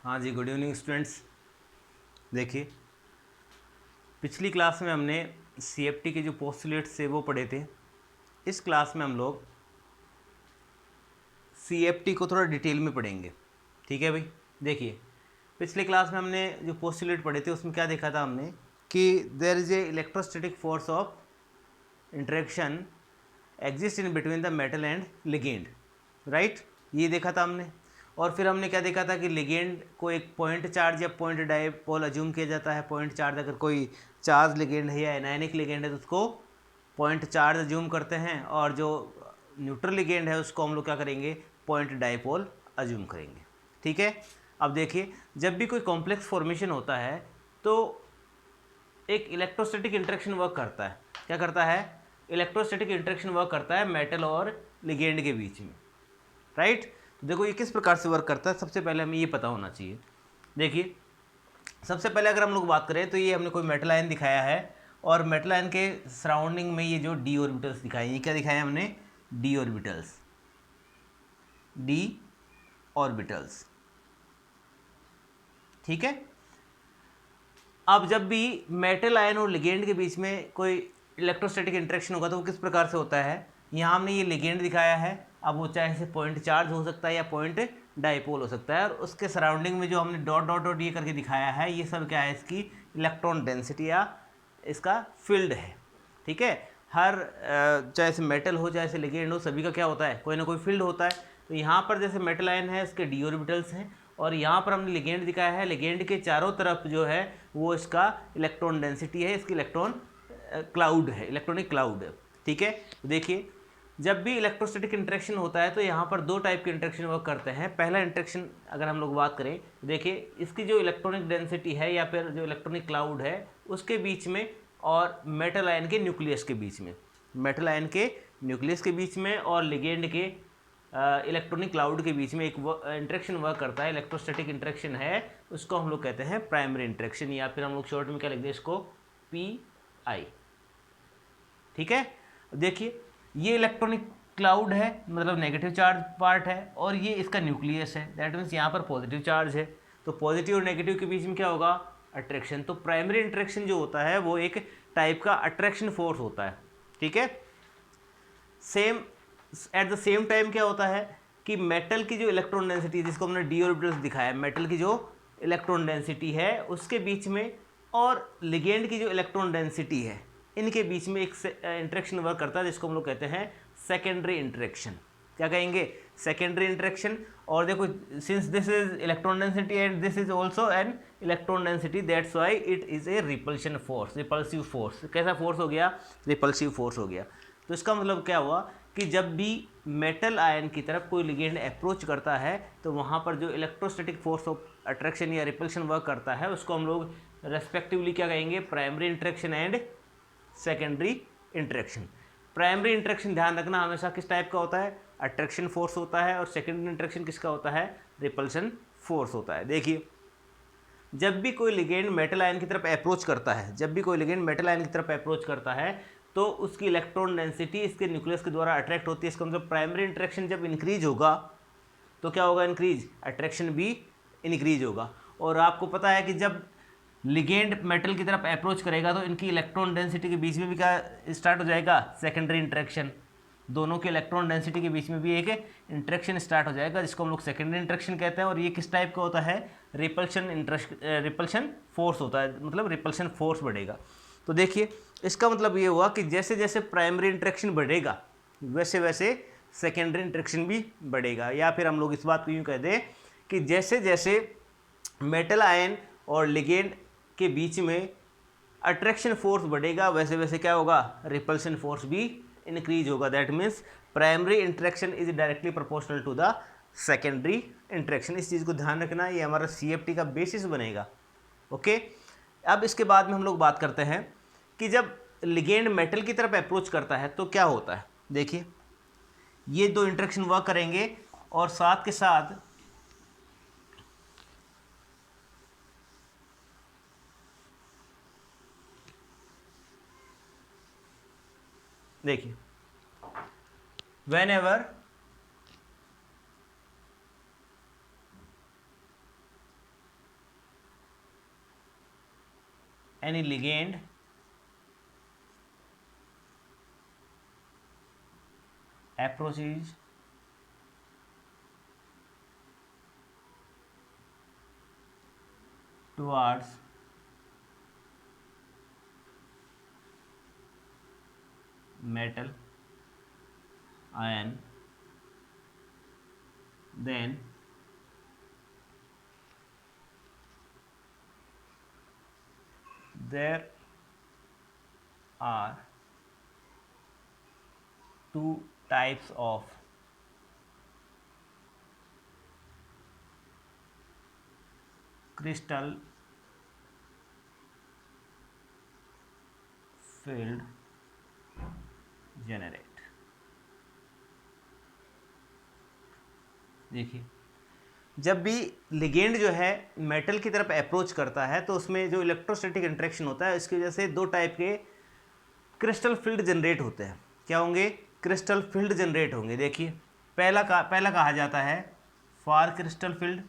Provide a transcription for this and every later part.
हाँ जी, good evening students. देखिए, पिछली क्लास में हमने सीएफटी के जो पोस्टुलेट्स थे वो पढ़े थे। इस क्लास में हम लोग सीएफटी को थोड़ा डिटेल में पढ़ेंगे। ठीक है भाई। देखिए, पिछले क्लास में हमने जो पोस्टुलेट पढ़े थे उसमें क्या देखा था हमने कि there is a electrostatic force of interaction exist in between the metal and ligand, right. ये देखा था हमने। और फिर हमने क्या देखा था कि लिगेंड को एक पॉइंट चार्ज या पॉइंट डायपोल अज्यूम किया जाता है। पॉइंट चार्ज, अगर कोई चार्ज लिगेंड है या एनायनिक लिगेंड है तो उसको पॉइंट चार्ज अज्यूम करते हैं, और जो न्यूट्रल लिगेंड है उसको हम लोग क्या करेंगे, पॉइंट डायपोल अज्यूम करेंगे। ठीक है। अब देखिए, जब भी कोई कॉम्प्लेक्स फॉर्मेशन होता है तो एक इलेक्ट्रोस्टैटिक इंटरेक्शन वर्क करता है। क्या करता है? इलेक्ट्रोस्टैटिक इंटरेक्शन वर्क करता है मेटल और लिगेंड के बीच में, राइट। तो देखो ये किस प्रकार से वर्क करता है, सबसे पहले हमें ये पता होना चाहिए। देखिए, सबसे पहले अगर हम लोग बात करें तो ये हमने कोई मेटल आयन दिखाया है, और मेटल आयन के सराउंडिंग में ये जो डी ऑर्बिटल्स दिखाए, ये क्या दिखाया हमने? D orbitals. डी ऑर्बिटल्स, ठीक है। अब जब भी मेटल आयन और लिगेंड के बीच में कोई इलेक्ट्रोस्टैटिक इंटरेक्शन होगा तो वो किस प्रकार से होता है? यहाँ हमने ये लिगेंड दिखाया है। अब वो चाहे से पॉइंट चार्ज हो सकता है या पॉइंट डाइपोल हो सकता है, और उसके सराउंडिंग में जो हमने डॉट डॉट डॉट ये करके दिखाया है, ये सब क्या है? इसकी इलेक्ट्रॉन डेंसिटी या इसका फील्ड है। ठीक है। हर चाहे से मेटल हो चाहे से लिगेंड हो, सभी का क्या होता है? कोई ना कोई फील्ड होता है। तो यहाँ पर जैसे मेटल आयन है, इसके डी ऑर्बिटल्स हैं, और यहाँ पर हमने लिगेंड दिखाया है। लिगेंड के चारों तरफ जो है वो इसका इलेक्ट्रॉन डेंसिटी है, इसकी इलेक्ट्रॉन क्लाउड है, इलेक्ट्रॉनिक क्लाउड है। ठीक है। देखिए, जब भी इलेक्ट्रोस्टैटिक इंटरेक्शन होता है तो यहाँ पर दो टाइप के इंटरेक्शन वर्क करते हैं। पहला इंटरेक्शन अगर हम लोग बात करें, देखिए इसकी जो इलेक्ट्रॉनिक डेंसिटी है या फिर जो इलेक्ट्रॉनिक क्लाउड है उसके बीच में, और मेटल आयन के न्यूक्लियस के बीच में, मेटल आयन के न्यूक्लियस के बीच में और लिगेंड के इलेक्ट्रॉनिक क्लाउड के बीच में एक इंटरेक्शन वर्क करता है, इलेक्ट्रोस्टैटिक इंटरेक्शन है। उसको हम लोग कहते हैं प्राइमरी इंटरेक्शन, या फिर हम लोग शॉर्ट में क्या लिखते हैं इसको? PI। ठीक है। देखिए, ये इलेक्ट्रॉनिक क्लाउड है, मतलब नेगेटिव चार्ज पार्ट है, और ये इसका न्यूक्लियस है। दैट मीन्स यहाँ पर पॉजिटिव चार्ज है। तो पॉजिटिव और नेगेटिव के बीच में क्या होगा? अट्रैक्शन। तो प्राइमरी इंटरेक्शन जो होता है वो एक टाइप का अट्रैक्शन फोर्स होता है। ठीक है। Same at the same time क्या होता है कि मेटल की जो इलेक्ट्रॉन डेंसिटी, जिसको हमने डी ऑर्बिटल्स दिखाया, मेटल की जो इलेक्ट्रॉन डेंसिटी है उसके बीच में और लिगेंड की जो इलेक्ट्रॉन डेंसिटी है, इनके बीच में एक इंटरेक्शन वर्क करता है जिसको हम लोग कहते हैं सेकेंडरी इंटरेक्शन। क्या कहेंगे? Secondary interaction. और देखो, since this is electron density and this is also an electron density, that's why it is a repulsion force, repulsive force. कैसा फोर्स हो गया? रिपल्सिव फोर्स हो गया। तो इसका मतलब क्या हुआ कि जब भी मेटल आयन की तरफ कोई लिगेंड अप्रोच करता है तो वहाँ पर जो इलेक्ट्रोस्टैटिक फोर्स ऑफ अट्रैक्शन या रिपल्शन वर्क करता है उसको हम लोग रेस्पेक्टिवली क्या कहेंगे? Primary interaction and secondary interaction. Primary interaction ध्यान रखना हमेशा किस टाइप का होता है? अट्रैक्शन फोर्स होता है, और सेकेंडरी इंटरेक्शन किसका होता है? रिपल्शन फोर्स होता है। देखिए, जब भी कोई लिगेंड मेटल आयन की तरफ अप्रोच करता है, जब भी कोई लिगेंड मेटल आयन की तरफ अप्रोच करता है तो उसकी इलेक्ट्रॉन डेंसिटी इसके न्यूक्लियस के द्वारा अट्रैक्ट होती है। इसका मतलब प्राइमरी इंटरेक्शन जब इंक्रीज होगा तो क्या होगा? इंक्रीज, अट्रैक्शन भी इंक्रीज होगा। और आपको पता है कि जब लिगेंड मेटल की तरफ अप्रोच करेगा तो इनकी इलेक्ट्रॉन डेंसिटी के बीच में भी क्या स्टार्ट हो जाएगा? Secondary interaction. दोनों के इलेक्ट्रॉन डेंसिटी के बीच में भी एक इंटरेक्शन स्टार्ट हो जाएगा जिसको हम लोग सेकेंडरी इंटरेक्शन कहते हैं। और ये किस टाइप का होता है? रिपल्शन फोर्स होता है, मतलब रिपल्शन फोर्स बढ़ेगा। तो देखिए, इसका मतलब ये हुआ कि जैसे जैसे प्राइमरी इंटरेक्शन बढ़ेगा वैसे वैसे सेकेंडरी इंटरेक्शन भी बढ़ेगा। या फिर हम लोग इस बात को यूँ कह दें कि जैसे जैसे मेटल आयन और लिगेंड के बीच में अट्रैक्शन फोर्स बढ़ेगा वैसे वैसे क्या होगा? रिपल्शन फोर्स भी इंक्रीज होगा। That means primary interaction is directly proportional to the secondary interaction. इस चीज़ को ध्यान रखना, ये हमारा CFT का बेसिस बनेगा। ओके। अब इसके बाद में हम लोग बात करते हैं कि जब लिगेंड मेटल की तरफ अप्रोच करता है तो क्या होता है। देखिए, ये दो इंटरेक्शन वर्क करेंगे और साथ के साथ देखिए, any ligand approaches towards metal ion, then there are two types of crystal field generate। देखिए, जब भी लिगेंड जो है मेटल की तरफ अप्रोच करता है तो उसमें जो इलेक्ट्रोस्टैटिक इंटरेक्शन होता है इसकी वजह से दो टाइप के क्रिस्टल फील्ड जनरेट होते हैं। क्या होंगे? क्रिस्टल फील्ड जनरेट होंगे। देखिए, पहला कहा जाता है फार क्रिस्टल फील्ड,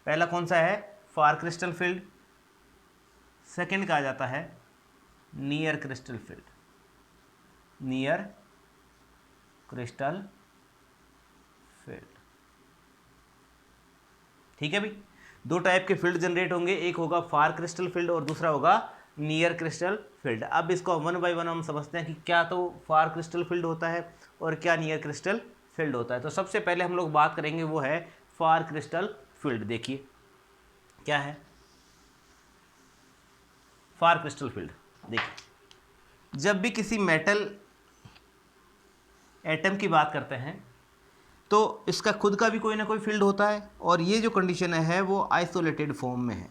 पहला कौन सा है? फार क्रिस्टल फील्ड। सेकंड कहा जाता है near crystal field, near crystal field. ठीक है भाई, दो टाइप के फील्ड जनरेट होंगे, एक होगा फार क्रिस्टल फील्ड और दूसरा होगा नियर क्रिस्टल फील्ड। अब इसको वन बाय वन हम समझते हैं कि क्या तो फार क्रिस्टल फील्ड होता है और क्या नियर क्रिस्टल फील्ड होता है। तो सबसे पहले हम लोग बात करेंगे वो है फार क्रिस्टल फील्ड। देखिए क्या है फार क्रिस्टल फील्ड। देखिए, जब भी किसी मेटल एटम की बात करते हैं तो इसका खुद का भी कोई ना कोई फील्ड होता है और ये जो कंडीशन है वो आइसोलेटेड फॉर्म में है,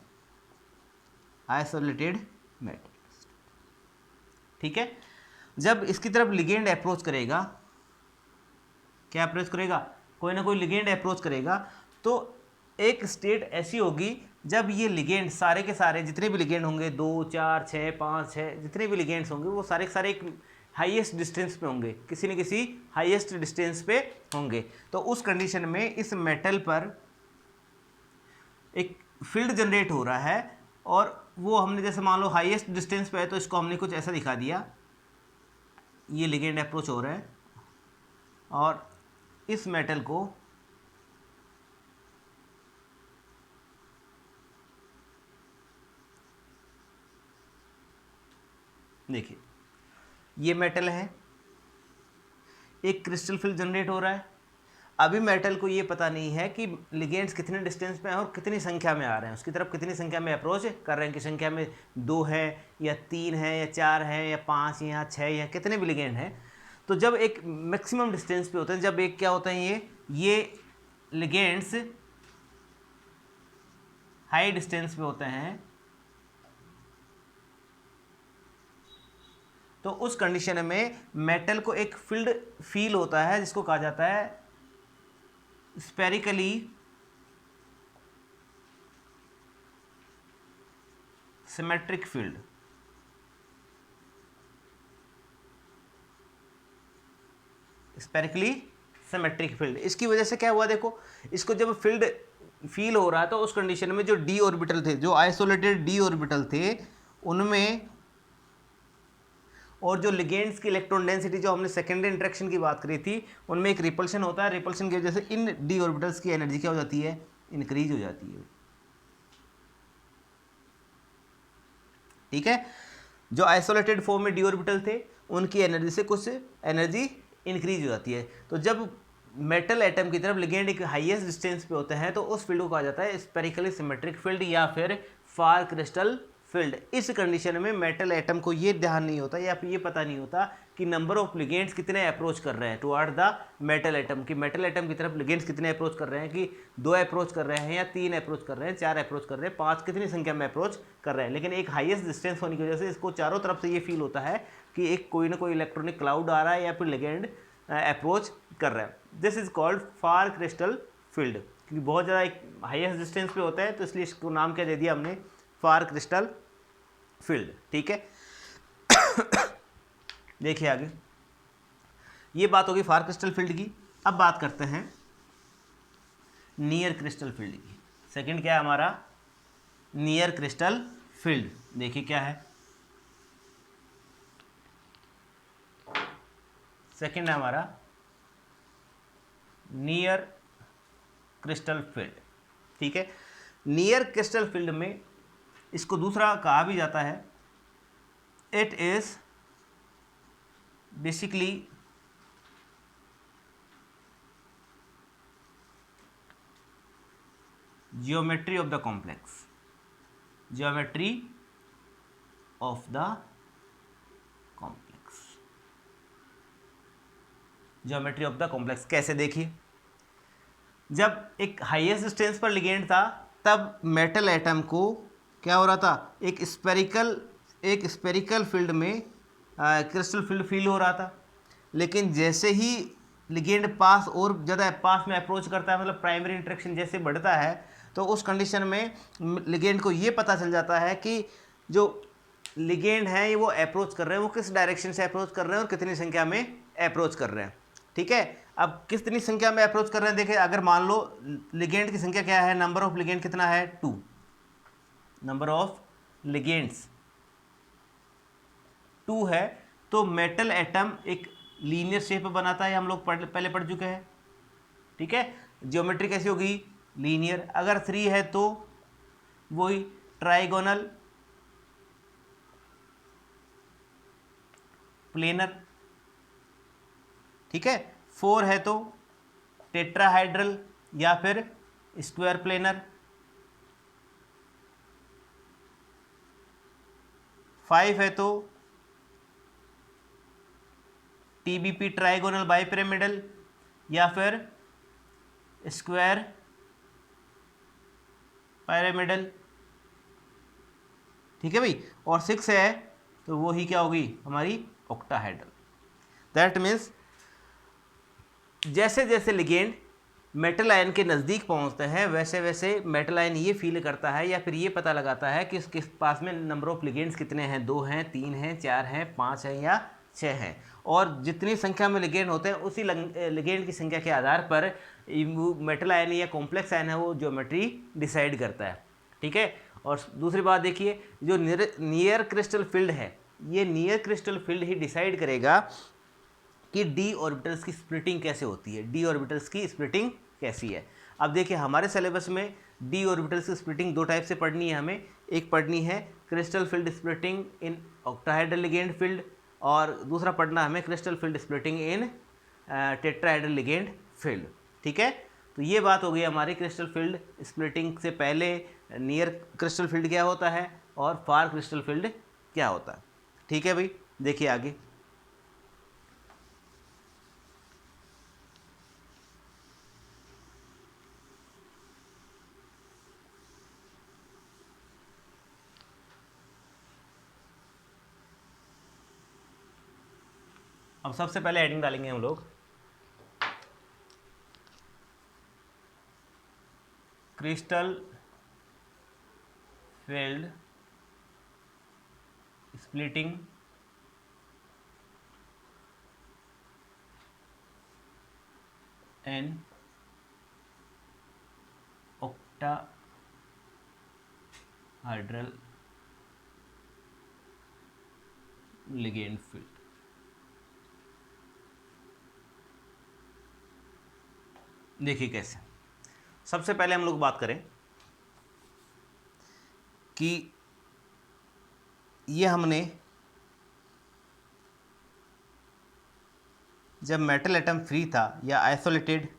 आइसोलेटेड मेटल। ठीक है, जब इसकी तरफ लिगेंड अप्रोच करेगा, क्या अप्रोच करेगा? कोई ना कोई लिगेंड अप्रोच करेगा, तो एक स्टेट ऐसी होगी जब ये लिगेंड सारे के सारे जितने भी लिगेंड होंगे 2 4 6 5 6 जितने भी लिगेंड्स होंगे वो सारे के सारे एक हाईएस्ट डिस्टेंस पे होंगे, किसी न किसी हाईएस्ट डिस्टेंस पे होंगे। तो उस कंडीशन में इस मेटल पर एक फील्ड जनरेट हो रहा है और वो हमने जैसे मान लो हाईएस्ट डिस्टेंस पे है तो इसको हमने कुछ ऐसा दिखा दिया, ये लिगेंड अप्रोच हो रहा है और इस मेटल को देखिए, ये मेटल है, एक क्रिस्टल फील्ड जनरेट हो रहा है। अभी मेटल को ये पता नहीं है कि लिगेंड्स कितने डिस्टेंस पे हैं और कितनी संख्या में आ रहे हैं, उसकी तरफ कितनी संख्या में अप्रोच कर रहे हैं, कि संख्या में 2 है या 3 है या 4 है या 5 या 6 या कितने भी लिगेंड हैं। तो जब एक मैक्सिमम डिस्टेंस पे होते हैं, जब एक क्या होता है ये लिगेंड्स हाई डिस्टेंस पे होते हैं, तो उस कंडीशन में मेटल को एक फील्ड फील होता है जिसको कहा जाता है spherically symmetric field. Spherically symmetric field, इसकी वजह से क्या हुआ? देखो, इसको जब फील्ड फील हो रहा है तो उस कंडीशन में जो डी ऑर्बिटल थे, जो आइसोलेटेड डी ऑर्बिटल थे, उनमें और जो लिगेंड्स की इलेक्ट्रॉन डेंसिटी जो हमने सेकेंडरी इंटरेक्शन की बात करी थी उनमें एक रिपल्शन होता है, रिपल्शन की वजह से इन डी ऑर्बिटल्स की एनर्जी क्या हो जाती है? इंक्रीज हो जाती है। ठीक है, जो आइसोलेटेड फॉर्म में डी ऑर्बिटल थे उनकी एनर्जी से कुछ एनर्जी इंक्रीज हो जाती है। तो जब मेटल एटम की तरफ लिगेंड एक हाईएस्ट डिस्टेंस पे होते हैं तो उस फील्ड को कहा जाता है स्पेरिकली सिमेट्रिक फील्ड या फिर फार क्रिस्टल फील्ड। इस कंडीशन में मेटल एटम को ये ध्यान नहीं होता या फिर ये पता नहीं होता कि नंबर ऑफ लिगेंड्स कितने अप्रोच कर रहे हैं टुवर्ड द मेटल एटम, कि मेटल एटम की तरफ लिगेंड्स कितने अप्रोच कर रहे हैं, कि 2 अप्रोच कर रहे हैं या 3 अप्रोच कर रहे हैं, 4 अप्रोच कर रहे हैं, 5 कितनी संख्या में अप्रोच कर रहे हैं। लेकिन एक हाईएस्ट डिस्टेंस होने की वजह से इसको चारों तरफ से ये फील होता है कि एक कोई ना कोई इलेक्ट्रॉनिक क्लाउड आ रहा है या फिर लिगेंड अप्रोच कर रहा है। This is called far crystal field, क्योंकि बहुत ज़्यादा एक हाईएस्ट डिस्टेंस पे होता है तो इसलिए इसको नाम क्या दे दिया हमने? फार क्रिस्टल फील्ड। ठीक है, देखिए आगे, ये बात होगी फार क्रिस्टल फील्ड की। अब बात करते हैं नियर क्रिस्टल फील्ड की। सेकंड क्या है हमारा, नियर क्रिस्टल फील्ड। देखिए क्या है, सेकंड है हमारा नियर क्रिस्टल फील्ड। ठीक है, नियर क्रिस्टल फील्ड में इसको दूसरा कहा भी जाता है, it is basically geometry of the complex, geometry of the complex, geometry of the complex. कैसे, देखिए, जब एक हाईएस्ट डिस्टेंस पर लिगेंड था तब मेटल एटम को क्या हो रहा था, एक स्पेरिकल फील्ड में क्रिस्टल फील्ड फील हो रहा था। लेकिन जैसे ही लिगेंड पास और ज़्यादा पास में अप्रोच करता है, मतलब प्राइमरी इंटरेक्शन जैसे बढ़ता है, तो उस कंडीशन में लिगेंड को ये पता चल जाता है कि जो लिगेंड हैं ये वो अप्रोच कर रहे हैं, वो किस डायरेक्शन से अप्रोच कर रहे हैं और कितनी संख्या में अप्रोच कर रहे हैं। ठीक है, अब कितनी संख्या में अप्रोच कर रहे हैं, देखिए, अगर मान लो लिगेंड की संख्या क्या है, नंबर ऑफ लिगेंड कितना है, 2, नंबर ऑफ लिगेंड्स 2 है, तो मेटल एटम एक लीनियर शेप बनाता है, हम लोग पहले पढ़ चुके हैं। ठीक है, ज्योमेट्री कैसी होगी, लीनियर। अगर 3 है तो वही ट्राइगोनल, प्लेनर। ठीक है, 4 है तो टेट्राहाइड्रल या फिर स्क्वायर प्लेनर। 5 है तो टीबीपी ट्राइगोनल बाइपिरामिडल या फिर स्क्वायर पिरामिडल। ठीक है भाई, और 6 है तो वो ही क्या होगी, हमारी ऑक्टाहेड्रल। दैट मीन्स जैसे जैसे लिगेंड मेटल आयन के नज़दीक पहुंचते हैं वैसे वैसे मेटल आयन ये फील करता है या फिर ये पता लगाता है कि उसके पास में नंबर ऑफ लिगेंड्स कितने हैं, 2 हैं, 3 हैं, 4 हैं, 5 हैं या 6 हैं। और जितनी संख्या में लिगेंड होते हैं उसी लिगेंड की संख्या के आधार पर मेटल आयन या कॉम्प्लेक्स आयन है वो ज्योमेट्री डिसाइड करता है। ठीक है, और दूसरी बात देखिए, जो नियर क्रिस्टल फील्ड है, ये नियर क्रिस्टल फील्ड ही डिसाइड करेगा कि डी ऑर्बिटल्स की स्प्लिटिंग कैसे होती है, डी ऑर्बिटल्स की स्प्लिटिंग कैसी है। अब देखिए, हमारे सिलेबस में डी ऑर्बिटल्स की स्प्लिटिंग 2 टाइप से पढ़नी है हमें। एक पढ़नी है crystal field splitting in octahedral ligand field, और दूसरा पढ़ना हमें क्रिस्टल फील्ड स्प्लिटिंग इन टेट्राहेड्रल लिगेंड फील्ड। ठीक है, तो ये बात हो गई हमारी क्रिस्टल फील्ड स्प्लिटिंग से पहले नियर क्रिस्टल फील्ड क्या होता है और फार क्रिस्टल फील्ड क्या होता है। ठीक है भाई, देखिए आगे। अब सबसे पहले हेडिंग डालेंगे हम लोग crystal field splitting and octahedral ligand field. देखिए कैसे, सबसे पहले हम लोग बात करें कि ये हमने जब मेटल एटम फ्री था या आइसोलेटेड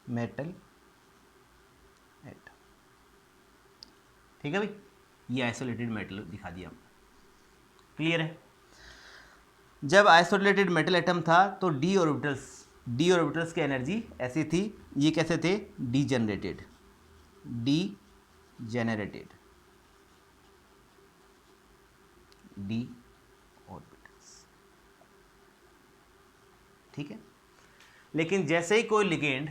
मेटल एटम, ठीक है भाई, ये आइसोलेटेड मेटल दिखा दिया हमने, क्लियर है। जब आइसोलेटेड मेटल एटम था तो डी ऑर्बिटल्स की एनर्जी ऐसी थी, ये कैसे थे, डीजेनरेटेड डी ऑर्बिटल्स। ठीक है, लेकिन जैसे ही कोई लिगेंड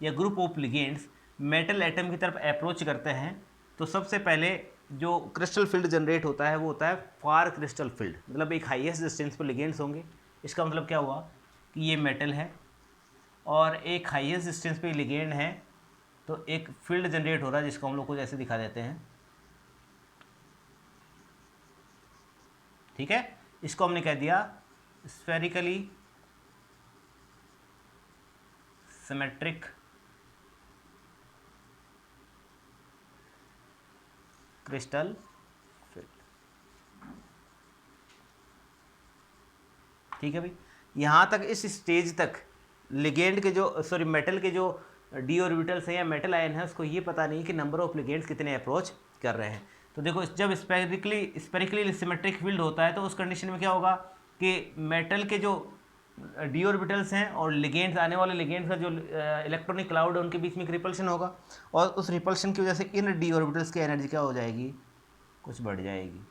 या group of ligands metal atom की तरफ अप्रोच करते हैं तो सबसे पहले जो क्रिस्टल फील्ड जनरेट होता है वो होता है फार क्रिस्टल फील्ड, मतलब एक हाईएस्ट डिस्टेंस पर लिगेंड्स होंगे। इसका मतलब क्या हुआ कि ये मेटल है और एक हाईएस्ट डिस्टेंस पे लिगेंड है, तो एक फील्ड जनरेट हो रहा है जिसको हम लोग कुछ ऐसे दिखा देते हैं, ठीक है। इसको हमने कह दिया स्फेरिकली सिमेट्रिक क्रिस्टल फील्ड, ठीक है भाई। यहाँ तक इस स्टेज तक लिगेंड के जो मेटल के जो डी ऑर्बिटल्स हैं या मेटल आयन है उसको ये पता नहीं कि नंबर ऑफ लिगेंड्स कितने अप्रोच कर रहे हैं। तो देखो जब स्पेरिकली सिमेट्रिक फील्ड होता है तो उस कंडीशन में क्या होगा कि मेटल के जो डी ऑर्बिटल्स हैं और लिगेंड्स, आने वाले लिगेंड्स का जो इलेक्ट्रॉनिक क्लाउड है उनके बीच में एक रिपल्शन होगा, और उस रिपल्शन की वजह से इन डी ऑर्बिटल्स की एनर्जी क्या हो जाएगी, कुछ बढ़ जाएगी,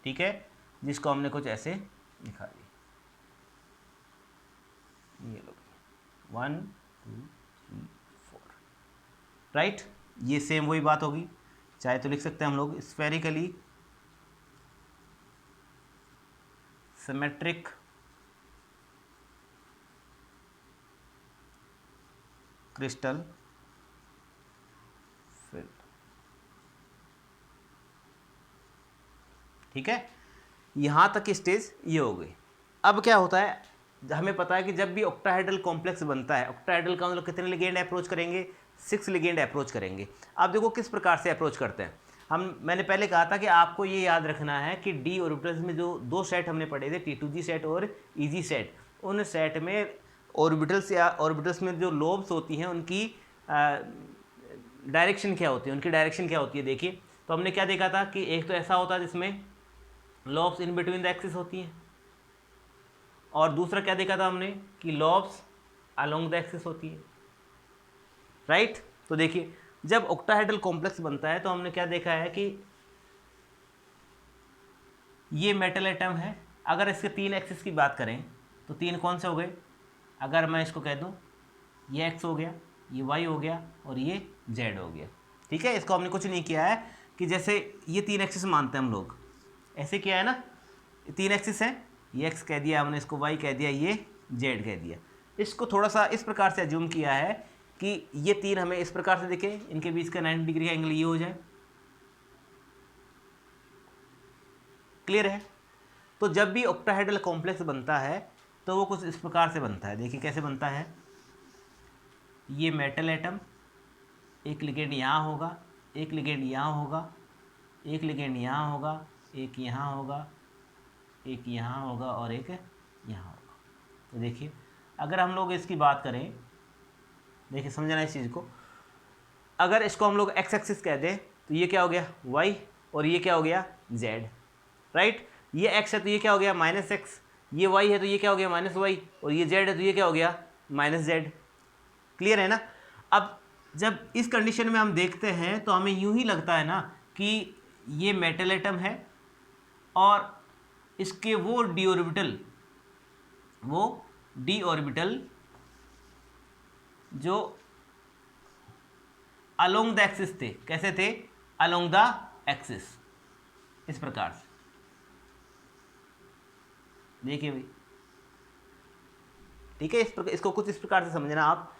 ठीक है, जिसको हमने कुछ ऐसे दिखा दिया। ये लो 1 2 3 4, राइट। ये सेम वही बात होगी, चाहे तो लिख सकते हैं हम लोग स्फेरिकली सिमेट्रिक क्रिस्टल फील्ड, ठीक है। यहाँ तक की स्टेज ये हो गई। अब क्या होता है, हमें पता है कि जब भी ऑक्टाहेड्रल कॉम्प्लेक्स बनता है, ऑक्टाहेड्रल का मतलब कितने लिगेंड अप्रोच करेंगे, 6 लिगेंड अप्रोच करेंगे। अब देखो किस प्रकार से अप्रोच करते हैं मैंने पहले कहा था कि आपको ये याद रखना है कि डी ऑर्बिटल्स में जो 2 सेट हमने पढ़े थे, T2G सेट और EG सेट, उन सेट में ऑर्बिटल्स में जो लोब्स होती हैं उनकी डायरेक्शन क्या होती है, देखिए। तो हमने क्या देखा था कि एक तो ऐसा होता है जिसमें lobes in between the axis होती हैं, और दूसरा क्या देखा था हमने कि लोब्स अलोंग द एक्सिस होती है, राइट। तो देखिए जब ऑक्टाहेड्रल कॉम्प्लेक्स बनता है तो हमने क्या देखा है कि ये मेटल एटम है। अगर इसके 3 एक्सिस की बात करें तो 3 कौन से हो गए, अगर मैं इसको कह दूं ये x हो गया, ये y हो गया और ये z हो गया, ठीक है। इसको हमने कुछ नहीं किया है कि जैसे ये 3 एक्सिस मानते हैं हम लोग, ऐसे किया है ना, 3 एक्सिस है, ये x कह दिया हमने, इसको y कह दिया, ये z कह दिया। इसको थोड़ा सा इस प्रकार से अज्यूम किया है कि ये 3 हमें इस प्रकार से दिखे, इनके बीच का 90 डिग्री का एंगल ये हो जाए, क्लियर है। तो जब भी ऑक्टाहेड्रल कॉम्प्लेक्स बनता है तो वो कुछ इस प्रकार से बनता है, देखिए कैसे बनता है। ये मेटल एटम, एक लिगेंड यहाँ होगा, एक लिगेंड यहाँ होगा, एक लिगेंड यहाँ होगा, एक यहाँ होगा, एक यहाँ होगा और एक यहाँ होगा। तो देखिए अगर हम लोग इसकी बात करें, देखिए समझना इस चीज़ को, अगर इसको हम लोग एक्स एक्सिस कह दें तो ये क्या हो गया y, और ये क्या हो गया z, राइट। ये x है तो ये क्या हो गया -x, ये y है तो ये क्या हो गया -y, और ये z है तो ये क्या हो गया -z, क्लियर है ना। अब जब इस कंडीशन में हम देखते हैं तो हमें यूं ही लगता है ना कि ये मेटल एटम है और इसके वो डी ऑर्बिटल जो अलोंग द एक्सिस थे, कैसे थे, अलोंग द एक्सिस, इस प्रकार से। देखिए भाई, ठीक है, इसको कुछ इस प्रकार से समझना आप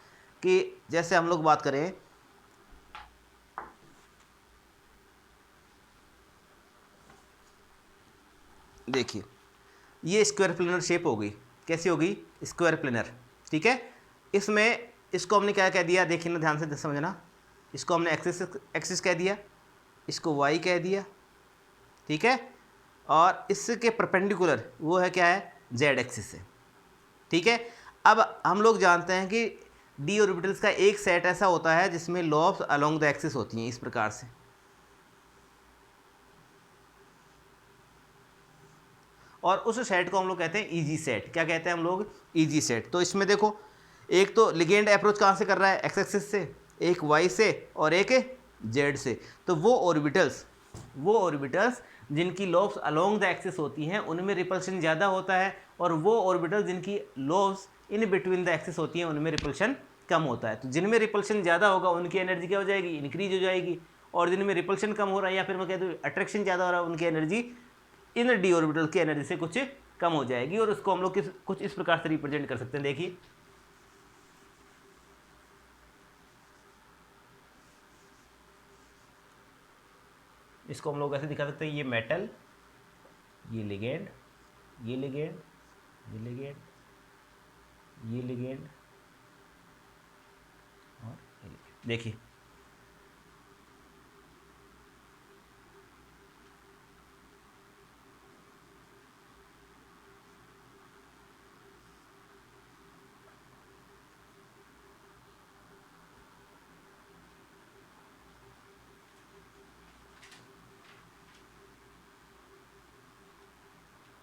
कि जैसे हम लोग बात करें, देखिए ये स्क्वायर प्लेनर शेप हो गई, कैसी होगी, स्क्वायर प्लेनर, ठीक है। इसमें इसको हमने क्या कह दिया, देखिए ना ध्यान से समझना, इसको हमने एक्सिस कह दिया, इसको y कह दिया, ठीक है, और इसके परपेंडिकुलर वो है क्या है, z एक्सिस है, ठीक है। अब हम लोग जानते हैं कि डी ऑर्बिटल्स का एक सेट ऐसा होता है जिसमें लोब्स अलोंग द एक्सिस होती हैं, इस प्रकार से, और उस सेट को हम लोग कहते हैं ईजी सेट। क्या कहते हैं हम लोग, ईजी सेट। तो इसमें देखो एक तो लिगेंड अप्रोच कहाँ से कर रहा है, एक्स एक्सिस से, एक y से और एक z से। तो वो ऑर्बिटल्स जिनकी लोब्स अलोंग द एक्सिस होती हैं उनमें रिपल्शन ज़्यादा होता है, और वो ऑर्बिटल्स जिनकी lobes in between the axis होती हैं उनमें रिपल्शन कम होता है। तो जिनमें रिपल्शन ज़्यादा होगा उनकी एनर्जी क्या हो जाएगी, इंक्रीज हो जाएगी, और जिनमें रिपल्शन कम हो रहा है या फिर मैं कह दूँ अट्रैक्शन ज़्यादा हो रहा है, उनकी एनर्जी इन डी ऑर्बिटल की एनर्जी से कुछ कम हो जाएगी। और उसको हम लोग कुछ इस प्रकार से रिप्रेजेंट कर सकते हैं। देखिए इसको हम लोग ऐसे दिखा सकते हैं, ये मेटल, ये लिगेंड, ये लिगेंड, ये लिगेंड, ये लिगेंड और ये लिगेंड। देखिए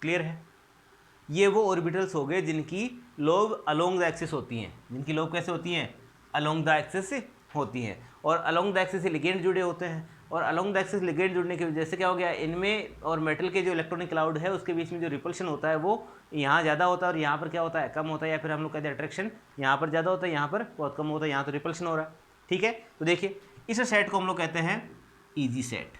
क्लियर है। ये वो ऑर्बिटल्स हो गए जिनकी लोब अलोंग द एक्सिस होती हैं, जिनकी लोब कैसे होती हैं, अलोंग द एक्सिस से होती हैं। और अलोंग द एक्सिस से लिगेंड जुड़े होते हैं, और अलोंग द एक्सिस लिगेंड जुड़ने की वजह से क्या हो गया, इनमें और मेटल के जो इलेक्ट्रॉनिक क्लाउड है उसके बीच में जो रिपल्शन होता है वो यहाँ ज़्यादा होता है और यहाँ पर क्या होता है, कम होता है। या फिर हम लोग कहते हैं अट्रैक्शन यहाँ पर ज़्यादा होता है, यहाँ पर बहुत कम होता है, यहाँ तो रिपल्शन हो रहा है। ठीक है, तो देखिए इस सेट को हम लोग कहते हैं ईजी सेट।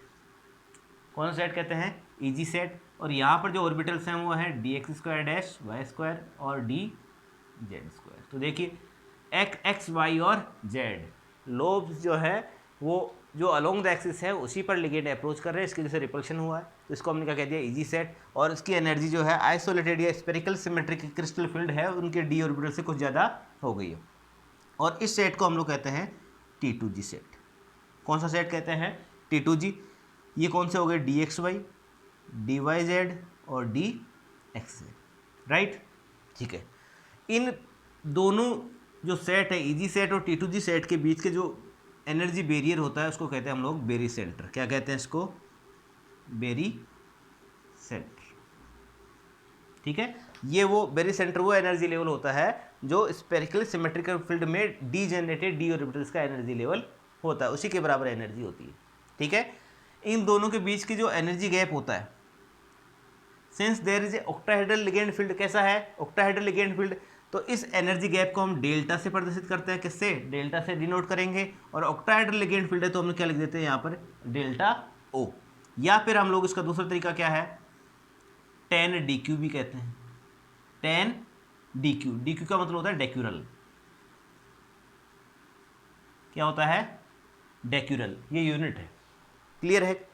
कौन सा सेट कहते हैं, ईजी सेट। और यहाँ पर जो ऑर्बिटल्स हैं वो हैं d x square dash y square और डी जेड स्क्वायर। तो देखिए एक्स वाई और जेड लोब्स जो है वो जो अलोंग द एक्सिस है उसी पर लिगेंड अप्रोच कर रहे हैं, इसकी वजह से रिपल्शन हुआ है, तो इसको हमने क्या कह दिया, ईजी सेट। और इसकी एनर्जी जो है आइसोलेटेड या स्पेरिकल सिमेट्रिक क्रिस्टल फील्ड है उनके डी ऑर्बिटल से कुछ ज़्यादा हो गई है। और इस सेट को हम लोग कहते हैं T2G सेट। कौन सा सेट कहते हैं, T2G। ये कौन से हो गए, d x y, d y z और डी एक्स जेड, राइट। ठीक है, इन दोनों जो सेट है ईजी सेट और T2G सेट के बीच के जो एनर्जी बैरियर होता है उसको कहते हैं हम लोग बेरी सेंटर। क्या कहते हैं इसको, बेरी सेंटर। ठीक है, ये वो बेरी सेंटर वो एनर्जी लेवल होता है जो स्पेरिकल सिमेट्रिकल फील्ड में डी जनरेटेड डी ऑर्बिटल्स का एनर्जी लेवल होता है, उसी के बराबर एनर्जी होती है। ठीक है, इन दोनों के बीच की जो एनर्जी गैप होता है, since there is a octahedral ligand field, कैसा है, ऑक्टाहेड्रल लिगेंड फील्ड, तो इस एनर्जी गैप को हम डेल्टा से प्रदर्शित करते हैं, किससे, डेल्टा से डिनोट करेंगे। और ऑक्टाहेड्रल लिगेंड फील्ड है तो हम क्या लिख देते हैं यहाँ पर, डेल्टा ओ। या फिर हम लोग इसका दूसरा तरीका क्या है, tan dq भी कहते हैं, tan dq। dq का मतलब होता है डेक्यूरल। क्या होता है, डेक्यूरल, ये यूनिट है। क्लियर है।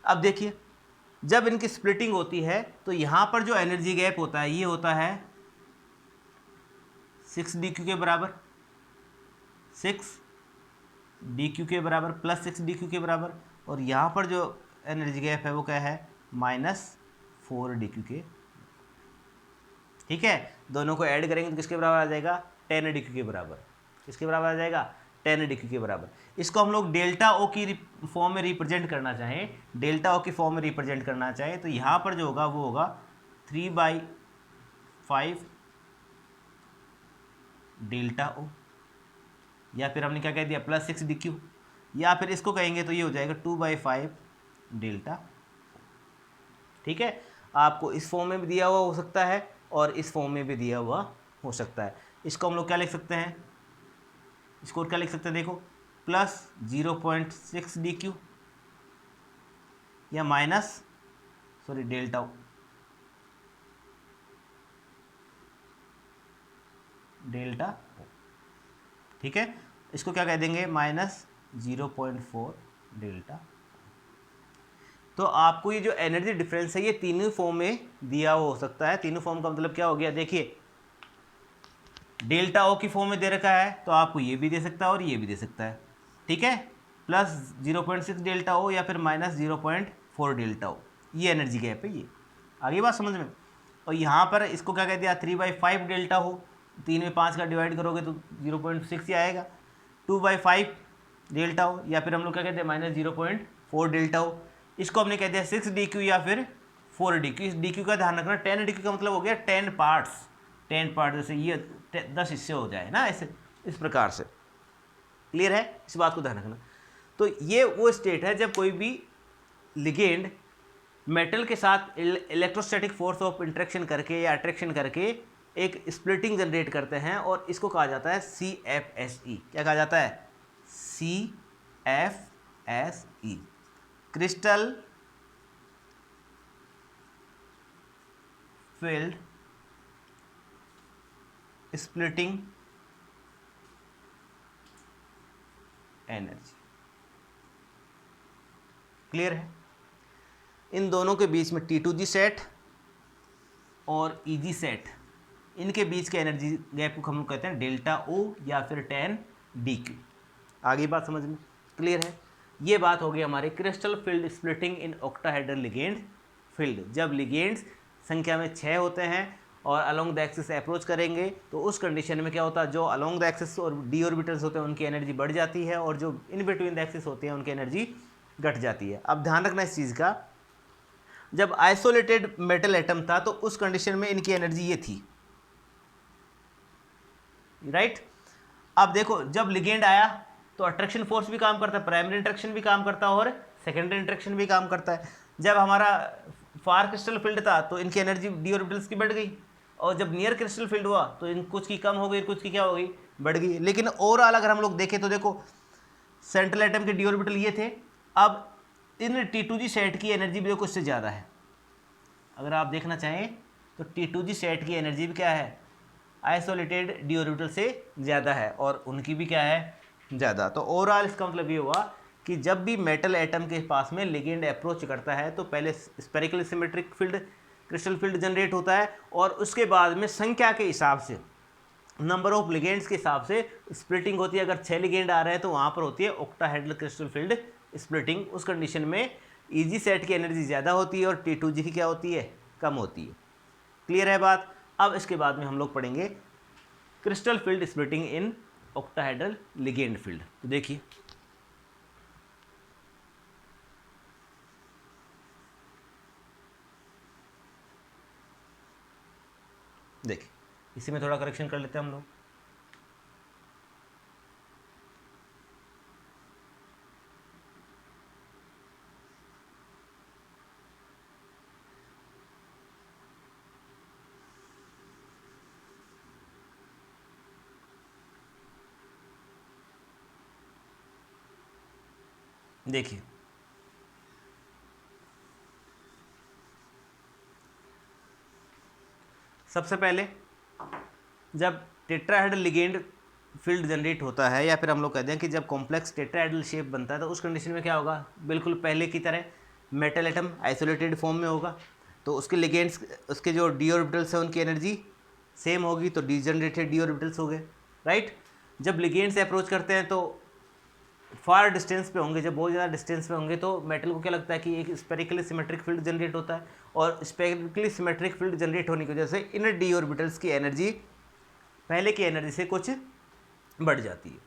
अब देखिए जब इनकी स्प्लिटिंग होती है तो यहाँ पर जो एनर्जी गैप होता है ये होता है 6 dq के बराबर, 6 dq के बराबर प्लस 6 dq के बराबर। और यहाँ पर जो एनर्जी गैप है वो क्या है, -4 dq के। ठीक है, दोनों को ऐड करेंगे तो किसके बराबर आ जाएगा, tan dq के बराबर। किसके बराबर आ जाएगा, tan dq के बराबर। इसको हम लोग डेल्टा ओ की फॉर्म में रिप्रेजेंट करना चाहें, डेल्टा ओ की फॉर्म में रिप्रेजेंट करना चाहें तो यहाँ पर जो होगा वो होगा 3/5 डेल्टा ओ, या फिर हमने क्या कह दिया, +6 dq, या फिर इसको कहेंगे तो ये हो जाएगा 2/5 डेल्टा। ठीक है, आपको इस फॉर्म में भी दिया हुआ हो सकता है और इस फॉर्म में भी दिया हुआ हो सकता है। इसको हम लोग क्या लिख सकते हैं, इसको क्या लिख सकते हैं, देखो +0.6 dq या डेल्टा ओ, डेल्टा ओ। ठीक है, इसको क्या कह देंगे, -0.4 डेल्टा। तो आपको ये जो एनर्जी डिफरेंस है ये तीनों फॉर्म में दिया हुआ हो सकता है। तीनों फॉर्म का मतलब क्या हो गया, देखिए डेल्टा ओ की फॉर्म में दे रखा है तो आपको ये भी दे सकता है और ये भी दे सकता है। ठीक है, +0.6 डेल्टा ओ या फिर -0.4 डेल्टा ओ, ये एनर्जी गैप है। ये आगे बात समझ में। और यहाँ पर इसको क्या कह दिया, 3/5 डेल्टा हो, 3 में 5 का डिवाइड करोगे तो 0.6 ही आएगा। 2/5 डेल्टा हो, या फिर हम लोग क्या कहते हैं -0.4 डेल्टा हो। इसको हमने कह दिया 6 dq या फिर 4 dq। इस dq का ध्यान रखना, 10 dq का मतलब हो गया 10 पार्ट्स, 10 पार्ट, जैसे ये 10 हिस्से हो जाए ना, ऐसे इस प्रकार से। क्लियर है, इस बात को ध्यान रखना। तो ये वो स्टेट है जब कोई भी लिगेंड मेटल के साथ इलेक्ट्रोस्टैटिक फोर्स ऑफ इंटरेक्शन करके या अट्रैक्शन करके एक स्प्लिटिंग जनरेट करते हैं, और इसको कहा जाता है CFSE। क्या कहा जाता है, CFSE। S E, crystal field splitting energy. Clear है? इन दोनों के बीच में T2G सेट और EG सेट, इनके बीच के एनर्जी गैप को हम लोग कहते हैं डेल्टा O या फिर tan dq। आगे बात समझ में क्लियर है? ये बात हो गई हमारे crystal field splitting in octahedral ligand field. जब लिगेंड्स संख्या में 6 होते हैं और अलोंग द एक्सिस अप्रोच करेंगे तो उस कंडीशन में क्या होता है, जो अलोंग द एक्सिस और डी ऑर्बिटल्स होते हैं उनकी एनर्जी बढ़ जाती है और जो इन बिटवीन द एक्सिस होते हैं उनकी एनर्जी घट जाती है। अब ध्यान रखना इस चीज़ का, जब आइसोलेटेड मेटल एटम था तो उस कंडीशन में इनकी एनर्जी ये थी, राइट। अब देखो जब लिगेंड आया तो अट्रैक्शन फोर्स भी काम करता है, प्राइमरी इंट्रैक्शन भी काम करता है और सेकेंडरी इंट्रैक्शन भी काम करता है। जब हमारा फार क्रिस्टल फील्ड था तो इनकी एनर्जी डी ऑर्बिटल्स की बढ़ गई, और जब नियर क्रिस्टल फील्ड हुआ तो इन कुछ की कम हो गई, कुछ की क्या हो गई, बढ़ गई। लेकिन ओवरऑल अगर हम लोग देखें तो देखो सेंट्रल एटम के डी ऑर्बिटल ये थे, अब इन T2G सेट की एनर्जी भी देखो इससे ज़्यादा है। अगर आप देखना चाहें तो T2G सेट की एनर्जी भी क्या है, आइसोलेटेड डी ऑर्बिटल से ज़्यादा है और उनकी भी क्या है, ज़्यादा। तो ओवरऑल इसका मतलब ये हुआ कि जब भी मेटल एटम के पास में लिगेंड अप्रोच करता है तो पहले spherical symmetric field crystal field generate होता है और उसके बाद में संख्या के हिसाब से, नंबर ऑफ लिगेंड्स के हिसाब से स्प्लिटिंग होती है। अगर 6 लिगेंड आ रहे हैं तो वहाँ पर होती है ऑक्टाहेड्रल क्रिस्टल फील्ड स्प्लिटिंग। उस कंडीशन में EG सेट की एनर्जी ज़्यादा होती है और T2G की क्या होती है, कम होती है। क्लियर है बात? अब इसके बाद में हम लोग पढ़ेंगे crystal field splitting in octahedral ligand field. तो देखिए इसी में थोड़ा करेक्शन कर लेते हैं हम लोग। देखिए सबसे पहले जब टेट्राहेड्रल लिगेंड फील्ड जनरेट होता है, या फिर हम लोग कहते हैं कि जब कॉम्प्लेक्स टेट्राहेड्रल शेप बनता है, तो उस कंडीशन में क्या होगा, बिल्कुल पहले की तरह मेटल एटम आइसोलेटेड फॉर्म में होगा, तो उसके लिगेंड्स, उसके जो डी ऑर्बिटल्स हैं उनकी एनर्जी सेम होगी, तो डीजनरेटेड डी ऑर्बिटल्स हो गए, राइट। जब लिगेंड्स अप्रोच करते हैं तो फार डिस्टेंस पे होंगे, जब बहुत ज़्यादा डिस्टेंस पे होंगे तो मेटल को क्या लगता है कि एक स्पेरिकली सिमेट्रिक फील्ड जनरेट होता है, और स्पेरिकली सिमेट्रिक फील्ड जनरेट होने की वजह से इन डी ऑर्बिटल्स की एनर्जी पहले की एनर्जी से कुछ बढ़ जाती है।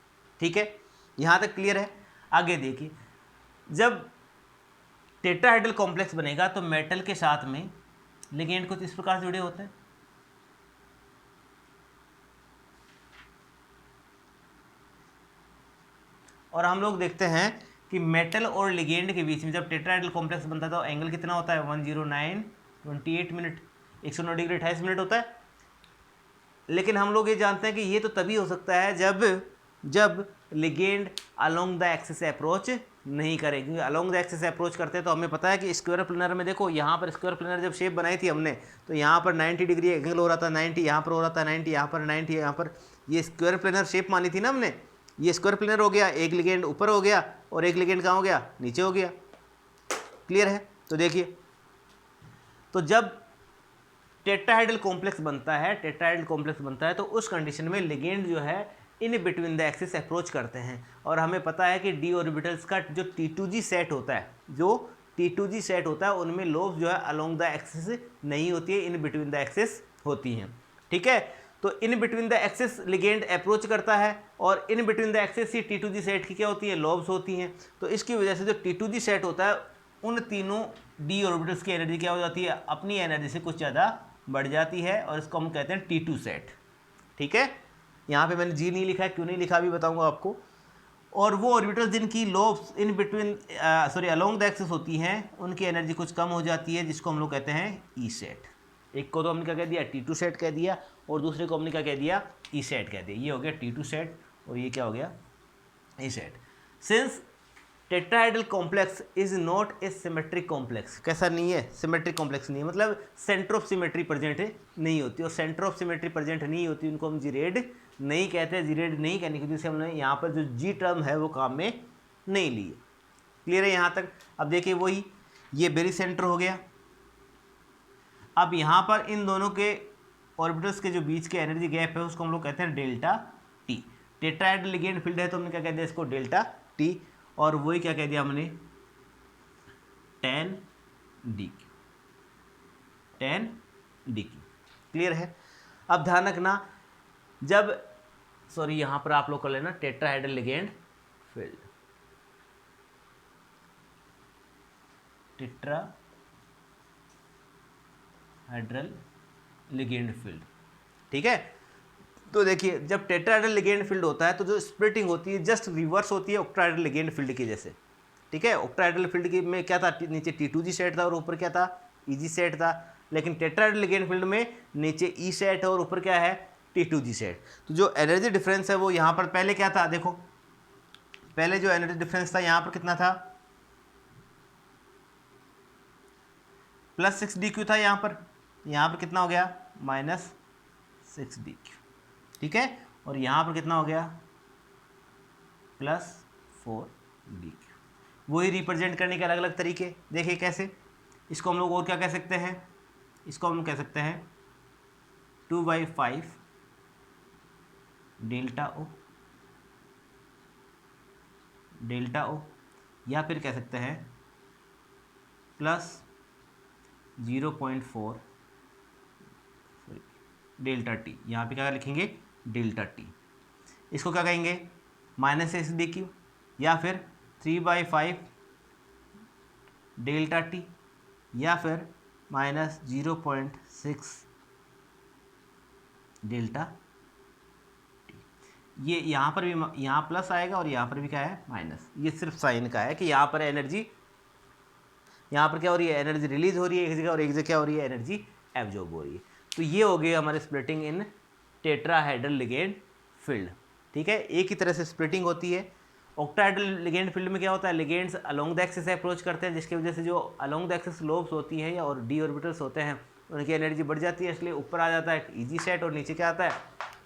ठीक है, यहाँ तक क्लियर है? आगे देखिए, जब टेट्राहेड्रल कॉम्प्लेक्स बनेगा तो मेटल के साथ में लिगेंड कुछ इस प्रकार से जुड़े होते हैं, और हम लोग देखते हैं कि मेटल और लिगेंड के बीच में जब टेट्राहेड्रल कॉम्प्लेक्स बनता है तो एंगल कितना होता है, 109.28 मिनट, 109 डिग्री 28 मिनट होता है। लेकिन हम लोग ये जानते हैं कि ये तो तभी हो सकता है जब ligand along the axis approach नहीं करेगी। अलोंग द एक्सिस अप्रोच करते हैं तो हमें पता है कि स्क्वायर प्लेनर में देखो, यहाँ पर स्क्वायर प्लेनर जब शेप बनाई थी हमने तो यहाँ पर 90 डिग्री एंगल हो रहा था, 90 यहाँ पर हो रहा था, 90 यहाँ पर, 90 यहाँ पर, ये स्क्वायर प्लेनर शेप मानी थी ना हमने। ये स्क्वायर प्लेनर हो गया, एक लिगेंड ऊपर हो गया और एक लिगेंड कहाँ हो गया, नीचे हो गया। क्लियर है? तो देखिए, तो जब टेट्राहेड्रल कॉम्प्लेक्स बनता है तो उस कंडीशन में लिगेंड जो है इन बिटवीन द एक्सिस अप्रोच करते हैं, और हमें पता है कि डी ऑर्बिटल्स का जो T2G सेट होता है, उनमें लोब्स जो है अलोंग द एक्सिस नहीं होती है, इन बिटवीन द एक्सिस होती हैं। ठीक है, तो इन between the axis ligand approach करता है और इन between the axis he T2G set की क्या होती है, लोब्स होती हैं। तो इसकी वजह से जो T2G सेट होता है उन तीनों डी ऑर्बिटल्स की एनर्जी क्या हो जाती है, अपनी एनर्जी से कुछ ज़्यादा बढ़ जाती है, और इसको हम कहते हैं T2 सेट। ठीक है, यहाँ पे मैंने जी नहीं लिखा है, क्यों नहीं लिखा अभी बताऊँगा आपको। और वो ऑर्बिटल्स जिनकी lobes in between along the axis होती हैं उनकी एनर्जी कुछ कम हो जाती है, जिसको हम लोग कहते हैं ई सेट। एक को तो हमने क्या कह दिया, T2 सेट कह दिया, और दूसरे को हमने क्या कह दिया, ई सेट कह दिया। ये हो गया T2 सेट और ये क्या हो गया, ई set. Since tetrahedral complex is not a symmetric complex. कैसा नहीं है? सिमेट्रिक कॉम्प्लेक्स नहीं है, मतलब सेंटर ऑफ सिमेट्री प्रेजेंट नहीं होती, और सेंटर ऑफ सिमेट्री प्रेजेंट नहीं होती उनको हम जीरेड नहीं कहते। जीरेड नहीं कहने की वजह से हमने यहाँ पर जो जी टर्म है वो काम में नहीं ली है। क्लियर है यहाँ तक? अब देखिए वही ये बेरी सेंटर हो गया। अब यहाँ पर इन दोनों के ऑर्बिटल्स के जो बीच के एनर्जी गैप है उसको हम लोग कहते हैं delta T. Tetrahedral ligand field है तो हमने क्या कह दिया इसको? Delta T. और वही क्या कह दिया हमने? tan dq, tan dq। Clear है? अब ध्यान रखना, जब सॉरी यहां पर आप लोग कर लेना tetrahedral ligand field, tetrahedral ligand field, ठीक है। तो देखिए जब टेट्राहेड्रल लिगेंड फील्ड होता है तो जो स्प्लिटिंग होती है जस्ट रिवर्स होती है ऑक्टाहेड्रल लिगेंड फील्ड की जैसे, ठीक है। ऑक्टाहेड्रल फील्ड की में क्या था? नीचे T2G सेट था और ऊपर क्या था? EG सेट था। लेकिन टेट्राहेड्रल लिगेंड फील्ड में नीचे E सेट है और ऊपर क्या है? T2G set. तो जो एनर्जी डिफरेंस है वो यहाँ पर पहले क्या था? देखो पहले जो एनर्जी डिफरेंस था यहाँ पर कितना था? +6 dq था यहाँ पर कितना हो गया? -6 dq, ठीक है। और यहाँ पर कितना हो गया? +4 dq। वही रिप्रेजेंट करने के अलग अलग तरीके देखिए कैसे। इसको हम लोग और क्या कह सकते हैं? इसको हम लोग कह सकते हैं 2/5 डेल्टा ओ, या फिर कह सकते हैं +0.4 डेल्टा टी। यहाँ पे क्या लिखेंगे? Delta T. इसको क्या कहेंगे? -6 dq, या फिर 3/5 डेल्टा टी, या फिर -0.6 डेल्टा टी। ये यहाँ पर भी यहाँ प्लस आएगा और यहाँ पर भी क्या है? माइनस। ये सिर्फ साइन का है कि यहाँ पर एनर्जी, यहाँ पर क्या हो रही है? एनर्जी रिलीज हो रही है एक जगह और एक जगह क्या हो रही है? एनर्जी एब्जॉर्ब हो रही है। तो ये हो गई हमारे स्प्लिटिंग इन टेट्राहेड्रल लिगेंड फील्ड, ठीक है। एक ही तरह से स्प्लिटिंग होती है। ऑक्टाहेड्रल लिगेंड फील्ड में क्या होता है? Ligands along the axis approach करते हैं, जिसकी वजह से जो अलोंग द एक्सिस लोब्स होती है या और डी ऑर्बिटल्स होते हैं उनकी एनर्जी बढ़ जाती है, इसलिए ऊपर आ जाता है EG सेट और नीचे क्या आता है?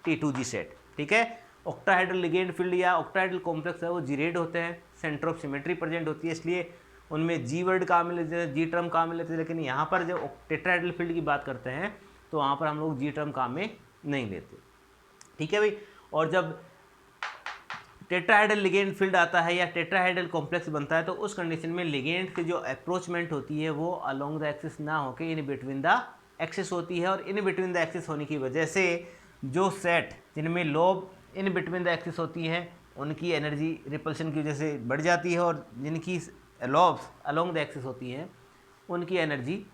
T2G सेट, ठीक है। ऑक्टाहेड्रल लिगेंड फील्ड या ऑक्टाहेड्रल कॉम्प्लेक्स है वो जीरेड होते हैं, सेंटर ऑफ सिमेट्री प्रेजेंट होती है, इसलिए उनमें जी वर्ड काम में लेते हैं, जी टर्म काम में लेते हैं। लेकिन यहाँ पर जब टेट्राहेड्रल फील्ड की बात करते हैं तो वहाँ पर हम लोग जी टर्म काम में नहीं लेते, ठीक है भाई। और जब टेट्राहेड्रल लिगेंड फील्ड आता है या टेट्राहेड्रल कॉम्प्लेक्स बनता है तो उस कंडीशन में लिगेंड की जो अप्रोचमेंट होती है वो अलोंग द एक्सिस ना होकर इन बिटवीन द एक्सिस होती है, और इन बिटवीन द एक्सिस होने की वजह से जो सेट जिनमें lobe in between the axis होती है उनकी एनर्जी रिपल्शन की वजह से बढ़ जाती है, और जिनकी लॉब्स अलोंग द एक्सिस होती हैं उनकी एनर्जी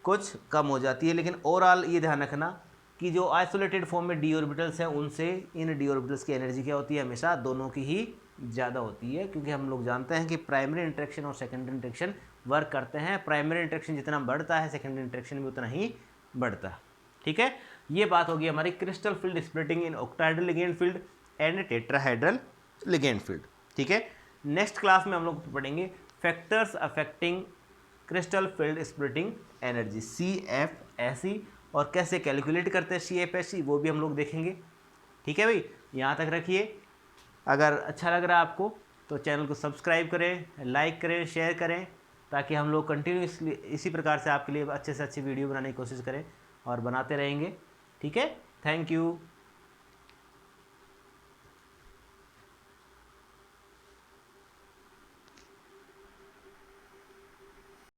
कुछ कम हो जाती है। लेकिन ओवरऑल ये ध्यान रखना कि जो आइसोलेटेड फॉर्म में डी ऑर्बिटल्स हैं उनसे इन डी ऑर्बिटल्स की एनर्जी क्या होती है? हमेशा दोनों की ही ज़्यादा होती है, क्योंकि हम लोग जानते हैं कि प्राइमरी इंटरेक्शन और सेकेंडरी इंटरेक्शन वर्क करते हैं। प्राइमरी इंटरेक्शन जितना बढ़ता है सेकेंडरी इंटरेक्शन भी उतना ही बढ़ता है, ठीक है। ये बात होगी हमारी crystal field splitting in octahedral ligand field and tetrahedral ligand field, ठीक है। नेक्स्ट क्लास में हम लोग पढ़ेंगे factors affecting crystal field splitting energy CFSE, और कैसे कैलकुलेट करते हैं CFSE वो भी हम लोग देखेंगे, ठीक है भाई। यहाँ तक रखिए। अगर अच्छा लग रहा है आपको तो चैनल को सब्सक्राइब करें, लाइक करें, शेयर करें, ताकि हम लोग कंटिन्यूसली इसी प्रकार से आपके लिए अच्छे से अच्छी वीडियो बनाने की कोशिश करें और बनाते रहेंगे, ठीक है। Thank you.